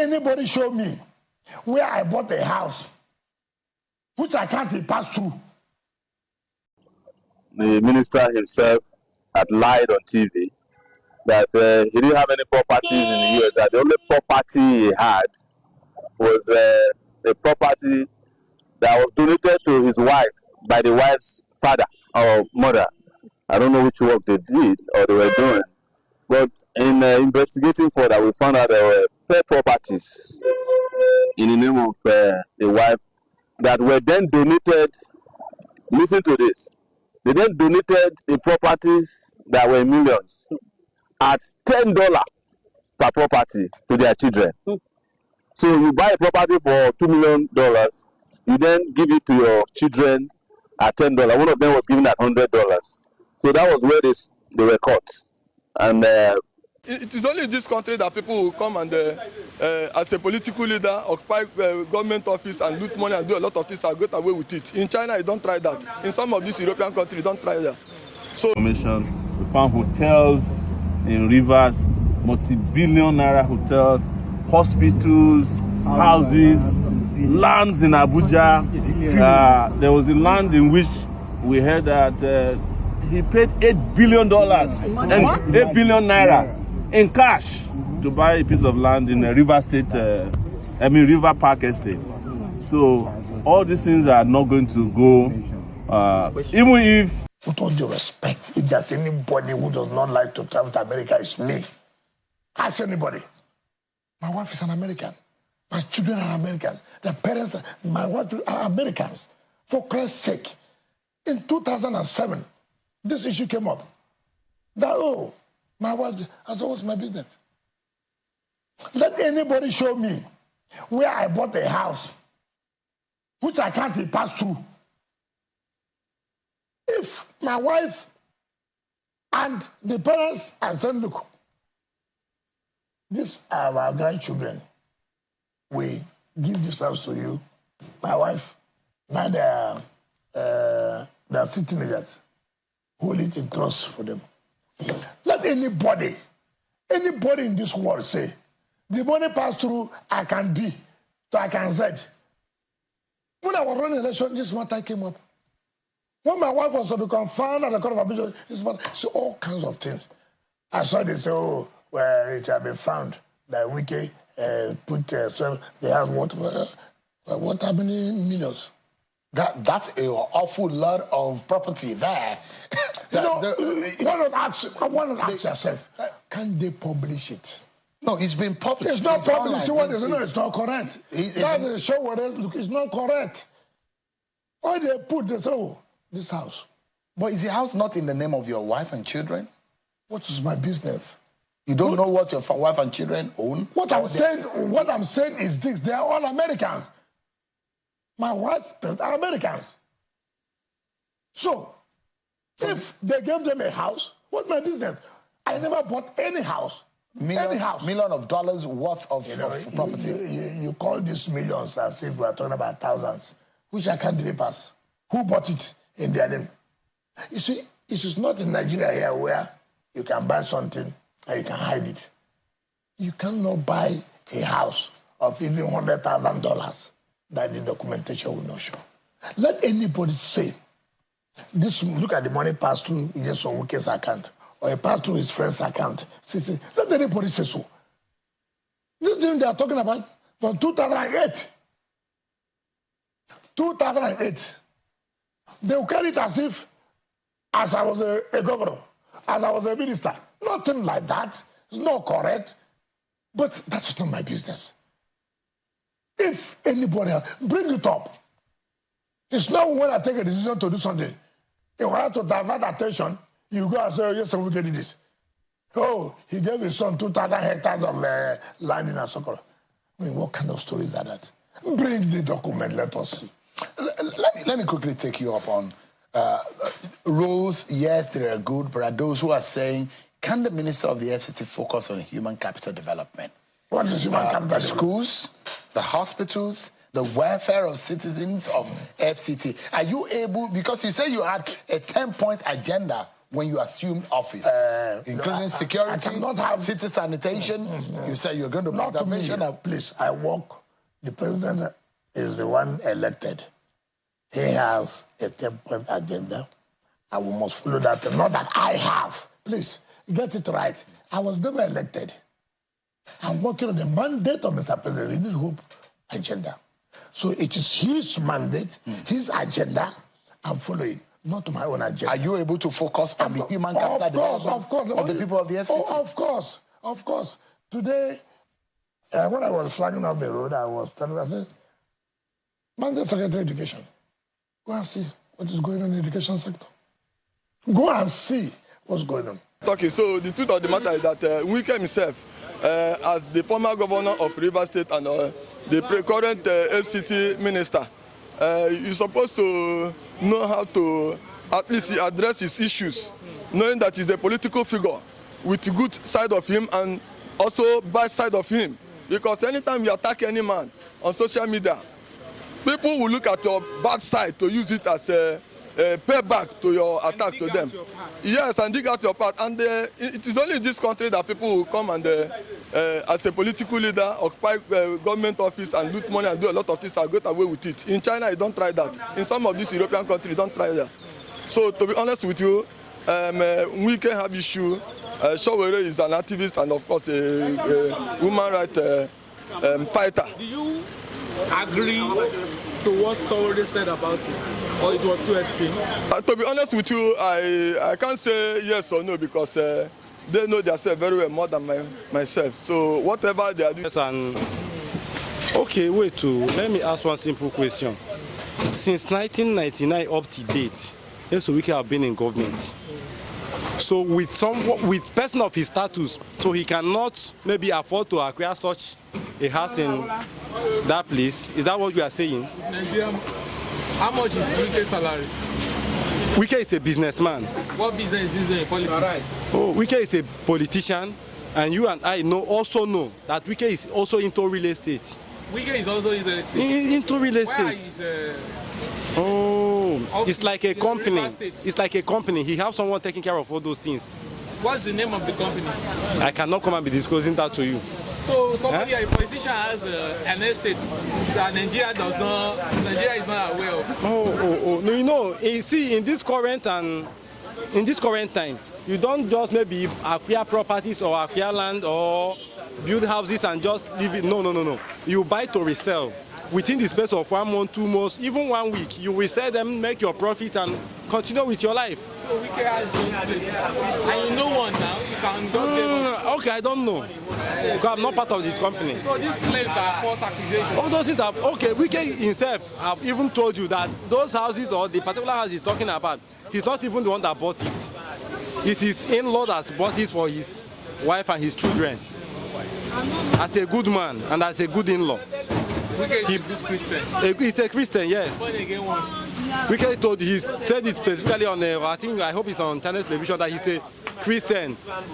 anybody show me where I bought a house, which I can't pass through. The minister himself had lied on TV that he didn't have any properties in the US, that the only property he had was a property that was donated to his wife by the wife's father or mother. I don't know which work they did or they were doing. But in investigating further, we found out there were 4 properties in the name of the wife that were then donated. Listen to this. They then donated the properties that were millions at $10 per property to their children. So you buy a property for $2 million, you then give it to your children at $10. One of them was given at $100. So that was where they were caught. And it is only in this country that people will come and, as a political leader, occupy government office and loot money and do a lot of things and get away with it. In China, you don't try that. In some of these European countries, you don't try that. So, we found hotels in rivers, multi-billion naira hotels, hospitals, houses, lands in Abuja. There was a land in which we heard that he paid $8 billion and 8 billion naira in cash to buy a piece of land in a River Park Estate. So all these things are not going to go, even if. With all due respect, if there's anybody who does not like to travel to America, it's me. Ask anybody. My wife is an American. My children are American. Their parents, my wife are Americans. For Christ's sake, in 2007, this issue came up. That, oh, my wife, I thought, what's my business? Let anybody show me where I bought a house, which I can't pass through. If my wife and the parents are saying, look, these are our grandchildren. We give this house to you. My wife, now they are teenagers. Hold it in trust for them. Let anybody in this world say, the money passed through, I can B, so I can Z. When I was running election, this matter came up. When my wife was to become found at the court of appeal, this matter, so all kinds of things. I saw they say, oh, well, it had been found that Wike put so they have what how many millions? That's an awful lot of property there. Why not ask yourself, can they publish it? No, it's been published. It's not published. It's not correct. That's a show where look, it's not correct. Why they put this, oh, this house? But is the house not in the name of your wife and children? What is my business? You don't know what your wife and children own? What I'm saying is this, they are all Americans. My wife's parents are Americans. So, if they gave them a house, what's my business? I never bought any house. Million of dollars worth of property. You call these millions as if we are talking about thousands, which I can't really pass. Who bought it in their name? You see, it is not in Nigeria here where you can buy something and you can hide it. You cannot buy a house of even $100,000 that the documentation will not show. Let anybody say, this, look at the money passed through just on Wike's account, or it passed through his friend's account. See, let anybody say so. This thing they are talking about from 2008. 2008. They will carry it as I was a governor, as I was a minister. Nothing like that. It's not correct. But that's not my business. If anybody else, bring it up. It's not when I take a decision to do something. In order to divert attention, you go and say, oh, yes, we did this. Oh, he gave his son 2,000 hectares of land in Sowore. I mean, what kind of stories are that? Bring the document, let us see. Let me quickly take you up on rules. Yes, they are good, but are those who are saying, can the Minister of the FCT focus on human capital development? What is human capital The development? schools, the hospitals, the welfare of citizens of FCT. Are you able, because you say you had a 10-point agenda when you assumed office, including security, city sanitation. You said you're going to make that mention. Please, I work. The president is the one elected. He has a 10-point agenda. I must follow that. Not that I have. Please, get it right. I was never elected. I'm working on the mandate of Mr. President, his hope agenda. So it is his mandate, his agenda, I'm following, not my own agenda. Are you able to focus on the human capital development of the people of the FCT? Oh, of course. Today, when I was flagging up the road, I was telling them, I said, mandate secretary education. Go and see what is going on in the education sector. Go and see what's going on. Okay, so the truth of the matter is that Wike himself, as the former governor of Rivers State and the current FCT minister, he's supposed to know how to at least address his issues, knowing that he's a political figure with a good side of him and also bad side of him. Because anytime you attack any man on social media, people will look at your bad side to use it as a payback to your attack to them. Yes, and dig out your part. And it is only in this country that people will come and, as a political leader, occupy government office and loot money and do a lot of things and get away with it. In China, you don't try that. In some of these European countries, you don't try that. So, to be honest with you, Wike have issue. Sowore is an activist and, of course, a human rights fighter. Do you agree to what Sowore said about it, or it was too extreme? To be honest with you, I can't say yes or no because they know themselves very well more than myself. So whatever they are doing. Yes, and okay, wait too. Let me ask one simple question. Since 1999 up to date, Wike have been in government. So with person of his status, so he cannot maybe afford to acquire such a house in that place. Is that what you are saying? Nigeria, how much is Wike's salary? Wike is a businessman. What business is he in politics? Oh, Wike is a politician, and you and I also know that Wike is also into real estate. Wike is also into real estate. It's like a company. It's like a company. He has someone taking care of all those things. What's the name of the company? I cannot come and be disclosing that to you. So somebody, a politician has an estate that Nigeria is not aware of. No, you know, you see, in this current time, you don't just maybe acquire properties or acquire land or build houses and just leave it. No. You buy to resell. Within the space of 1 month, 2 months, even 1 week, you will sell them, make your profit, and continue with your life. So Wike has those places, and you know one now. You can just give up. Okay, I don't know, because I'm not part of this company. So these claims are false accusations. All those things are okay. Wike himself have even told you that those houses or the particular house he's talking about, he's not even the one that bought it. It's his in-law that bought it for his wife and his children. As a good man and as a good in-law. Wike is a good Christian. He's a Christian, yes. Born again one. Wike he said it specifically on, I hope it's on channel television, that he's a Christian. But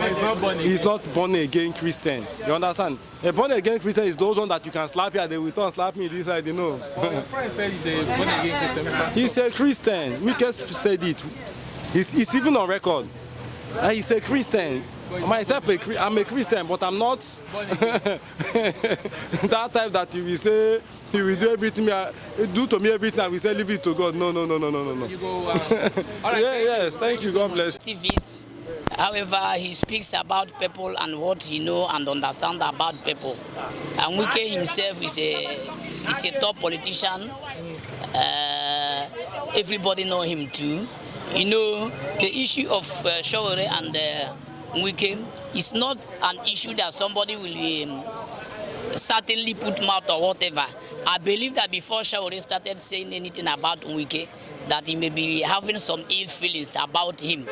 he's not born again. He's not born again Christian. You understand? A born again Christian is those ones that you can slap here, they will turn slap me this side, you know. Well, your friend said he's a born again Christian. He's a Christian. Wike said it. It's even on record. He's a Christian. Myself, I'm a Christian, but I'm not that type that you will say, you will do everything, do to me everything, I will say, leave it to God. No. You go, all right. Yes, thank you, God bless. Activist. However, he speaks about people and what he know and understand about people. And Wike himself is a top politician. Everybody know him too. You know, the issue of Sowore and Wike is not an issue that somebody will certainly put mouth or whatever. I believe that before Sowore started saying anything about Wike, that he may be having some ill feelings about him.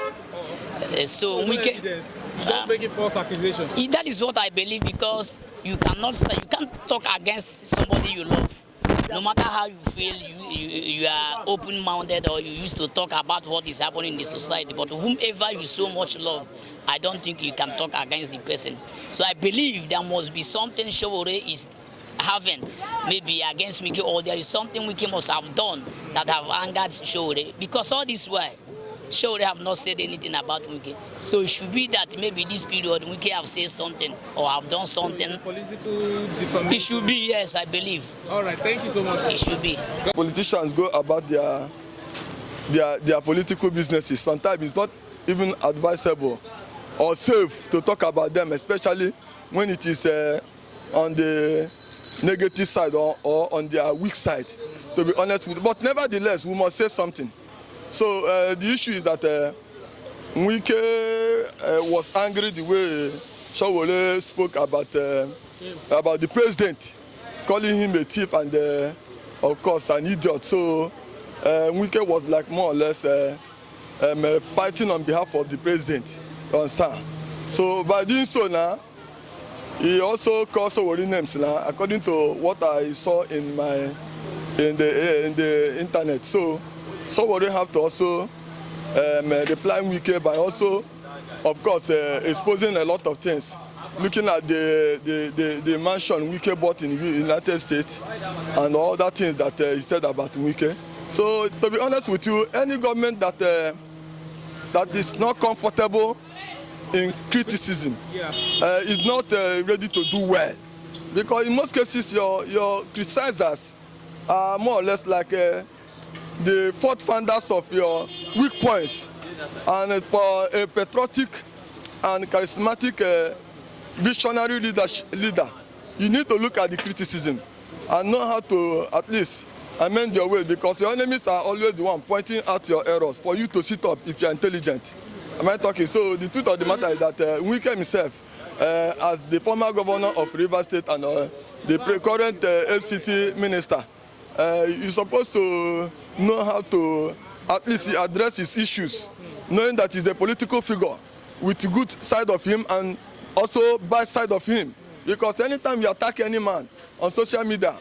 So Wike, just making false accusations. That is what I believe, because you can't talk against somebody you love. No matter how you feel, you are open-minded or you used to talk about what is happening in the society. But whomever you so much love, I don't think you can talk against the person. So I believe there must be something Sowore is having, maybe against Wike, or there is something Wike must have done that have angered Sowore. Because all this way, Sowore have not said anything about Wike. So it should be that maybe this period Wike have said something or have done something. Political defamation. It should be, yes, I believe. All right, thank you so much. It should be. Politicians go about their political businesses. Sometimes it's not even advisable or safe to talk about them, especially when it is on the negative side or on their weak side, to be honest with you. But nevertheless, we must say something. So the issue is that Wike was angry the way Sowore spoke about the president, calling him a thief and of course an idiot. So Wike was like more or less fighting on behalf of the president. So by doing so now, he also called Sowore names now, according to what I saw in the internet. So Sowore have to also reply Wike by also, of course, exposing a lot of things. Looking at the mansion Wike bought in the United States and all that things that he said about Wike. So to be honest with you, any government that is not comfortable in criticism is not ready to do well, because in most cases your criticizers are more or less like the fourth founders of your weak points. And for a patriotic and charismatic visionary leader, you need to look at the criticism and know how to at least amend your ways, because your enemies are always the one pointing out your errors for you to sit up if you are intelligent. Am I talking? So the truth of the matter is that Wike himself, as the former governor of Rivers State and the current FCT minister, is supposed to know how to at least address his issues, knowing that he's a political figure with the good side of him and also bad side of him. Because anytime you attack any man on social media,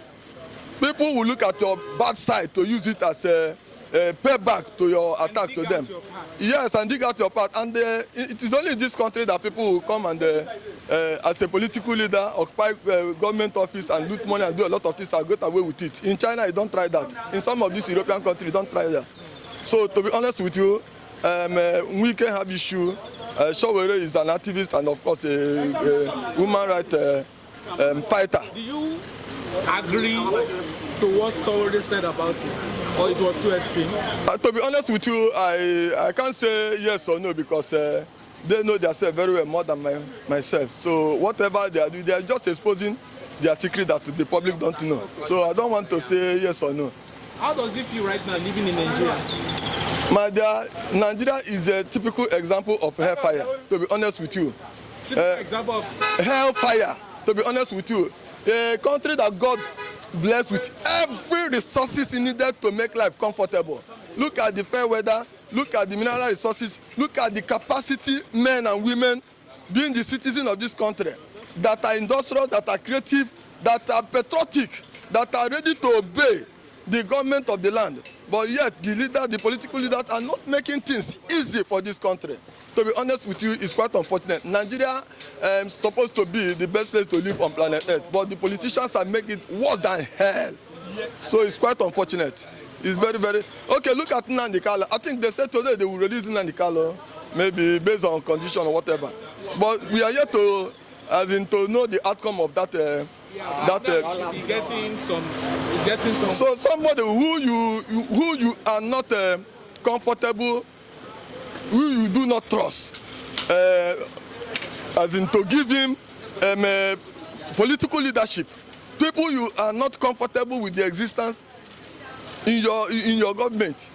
people will look at your bad side to use it as a payback to your attack to them. Yes, and dig out your part. And it is only in this country that people will come and, as a political leader, occupy government office and loot money and do a lot of things and get away with it. In China, you don't try that. In some of these European countries, you don't try that. So, to be honest with you, Wike have issue. Sowore is an activist and, of course, a human rights fighter. Do you agree to what Sowore said about it, or it was too extreme? To be honest with you, I can't say yes or no, because they know themselves very well more than myself. So whatever they are doing, they are just exposing their secret that the public don't know. So I don't want to say yes or no. How does it feel right now living in Nigeria? My dear, Nigeria is a typical example of hellfire, to be honest with you. Typical example of hellfire, to be honest with you. A country that God blessed with every resources needed to make life comfortable. Look at the fair weather, look at the mineral resources, look at the capacity men and women being the citizens of this country that are industrial, that are creative, that are patriotic, that are ready to obey the government of the land. But yet the leaders, the political leaders, are not making things easy for this country. To be honest with you, it's quite unfortunate. Nigeria is supposed to be the best place to live on planet Earth, but the politicians are making it worse than hell. So it's quite unfortunate. It's very, very... Okay, look at Nnamdi Kanu. I think they said today they will release Nnamdi Kanu, maybe based on condition or whatever. But we are yet to, to know the outcome of that. Getting some. So somebody who you are not comfortable, who you do not trust, to give him political leadership, people you are not comfortable with the existence in your government,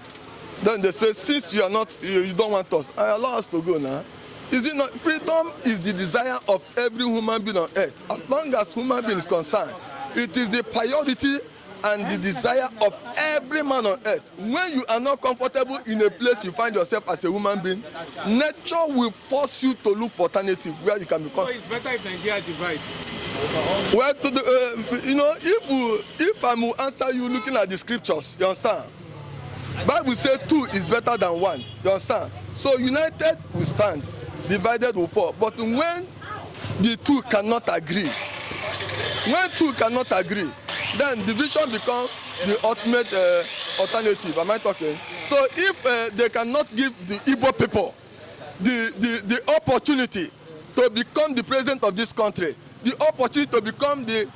then they say, since you are not, you don't want us, allow us to go now. Is it not? Freedom is the desire of every human being on earth. As long as human being is concerned, it is the priority and the desire of every man on earth. When you are not comfortable in a place you find yourself as a human being, nature will force you to look for alternative where you can become. So it's better if Nigeria divide. Well, if I will answer you looking at the scriptures, you understand? Bible says 2 is better than 1. You understand? So united we stand, divided we fall. But when the two cannot agree, then division becomes the ultimate alternative. Am I talking? So if they cannot give the Igbo people the opportunity to become the president of this country, the opportunity to become the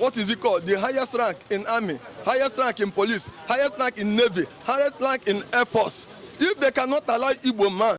what is it called, the highest rank in army, highest rank in police, highest rank in navy, highest rank in air force, if they cannot allow Igbo man